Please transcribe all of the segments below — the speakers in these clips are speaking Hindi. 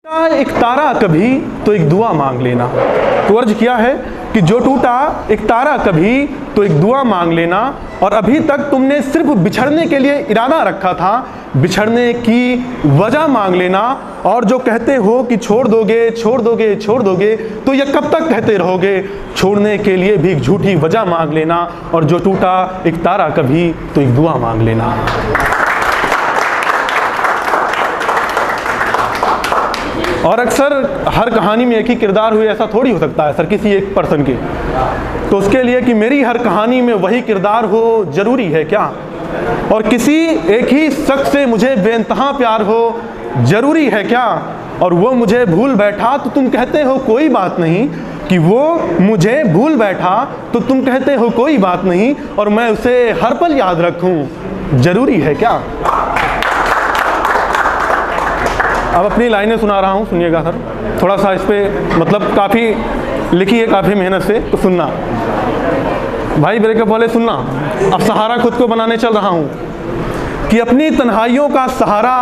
एक तारा कभी तो एक दुआ मांग लेना। तो अर्ज किया है कि जो टूटा एक तारा कभी तो एक दुआ मांग लेना, और अभी तक तुमने सिर्फ बिछड़ने के लिए इरादा रखा था, बिछड़ने की वजह मांग लेना। और जो कहते हो कि छोड़ दोगे छोड़ दोगे छोड़ दोगे, तो ये कब तक कहते रहोगे? छोड़ने के लिए भी एक झूठी वजह मांग लेना, और जो टूटा एक तारा कभी तो एक दुआ मांग लेना। और अक्सर हर कहानी में एक ही किरदार हुए ऐसा थोड़ी हो सकता है सर किसी एक पर्सन के। तो उसके लिए कि मेरी हर कहानी में वही किरदार हो जरूरी है क्या? और किसी एक ही शख्स से मुझे बेइंतहा प्यार हो जरूरी है क्या? और वो मुझे भूल बैठा तो तुम कहते हो कोई बात नहीं, कि वो मुझे भूल बैठा तो तुम कहते हो कोई बात नहीं, और मैं उसे हर पल याद रखूं जरूरी है क्या? अब अपनी लाइनें सुना रहा हूँ, सुनिएगा सर। थोड़ा सा इस पे मतलब काफ़ी लिखी है, काफ़ी मेहनत से, तो सुनना भाई। ब्रेकअप वाले सुनना। अब सहारा खुद को बनाने चल रहा हूँ कि अपनी तन्हाइयों का सहारा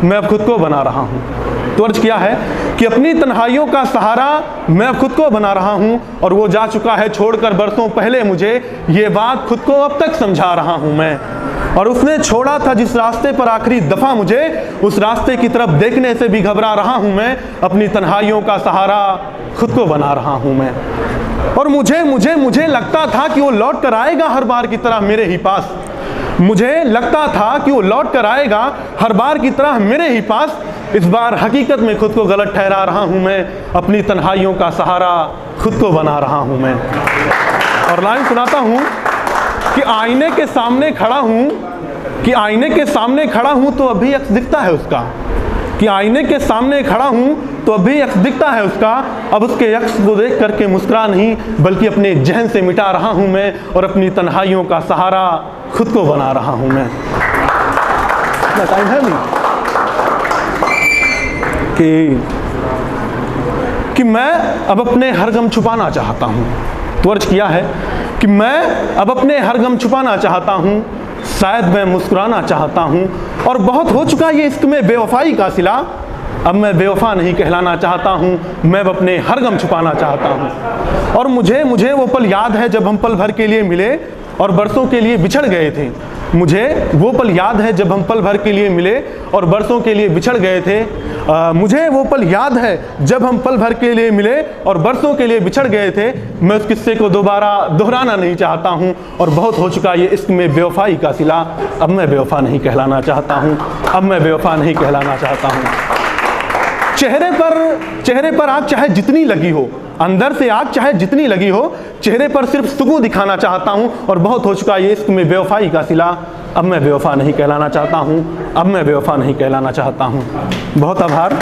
मैं अब खुद को बना रहा हूँ। तो अर्ज किया है कि अपनी तन्हाइयों का सहारा मैं अब खुद को बना रहा हूँ, और वो जा चुका है छोड़कर बरसों पहले मुझे, ये बात खुद को अब तक समझा रहा हूँ मैं। और उसने छोड़ा था जिस रास्ते पर आखिरी दफ़ा मुझे, उस रास्ते की तरफ देखने से भी घबरा रहा हूँ मैं। अपनी तन्हाइयों का सहारा खुद को बना रहा हूँ मैं। और मुझे लगता था कि वो लौट कर आएगा हर बार की तरह मेरे ही पास। मुझे लगता था कि वो लौट कर आएगा हर बार की तरह मेरे ही पास। इस बार हकीकत में खुद को गलत ठहरा रहा हूँ मैं। अपनी तन्हाइयों का सहारा खुद को बना रहा हूँ मैं। और लाइन सुनाता हूँ कि आईने के सामने खड़ा हूँ, कि आईने के सामने खड़ा हूँ तो अभी अक्स दिखता है उसका, कि आईने के सामने खड़ा हूँ तो अभी अक्स दिखता है उसका। अब उसके अक्स को देख करके मुस्कुरा नहीं, बल्कि अपने जहन से मिटा रहा हूँ मैं, और अपनी तन्हाइयों का सहारा खुद को बना रहा हूँ मैं। इतना टाइम है नहीं कि मैं अब अपने हर गम छुपाना चाहता हूँ। तो अर्ज किया है कि मैं अब अपने हर गम छुपाना चाहता हूँ, शायद मैं मुस्कुराना चाहता हूँ। और बहुत हो चुका ये इश्क में बेवफाई का सिला, अब मैं बेवफा नहीं कहलाना चाहता हूँ, मैं अब अपने हर गम छुपाना चाहता हूँ। और मुझे वो पल याद है जब हम पल भर के लिए मिले और बरसों के लिए बिछड़ गए थे। मुझे वो पल याद है जब हम पल भर के लिए मिले और बरसों के लिए बिछड़ गए थे। मुझे वो पल याद है जब हम पल भर के लिए मिले और बरसों के लिए बिछड़ गए थे। मैं उस किस्से को दोबारा दोहराना नहीं चाहता हूँ, और बहुत हो चुका ये इश्क में बेवफाई का सिला, अब मैं बेवफा नहीं कहलाना चाहता हूँ, अब मैं बेवफा नहीं कहलाना चाहता हूँ। चेहरे पर आग चाहे जितनी लगी हो, अंदर से आग चाहे जितनी लगी हो, चेहरे पर सिर्फ सुकून दिखाना चाहता हूँ। और बहुत हो चुका ये इश्क में बेवफाई का सिला, अब मैं बेवफा नहीं कहलाना चाहता हूँ, अब मैं बेवफा नहीं कहलाना चाहता हूँ। बहुत आभार।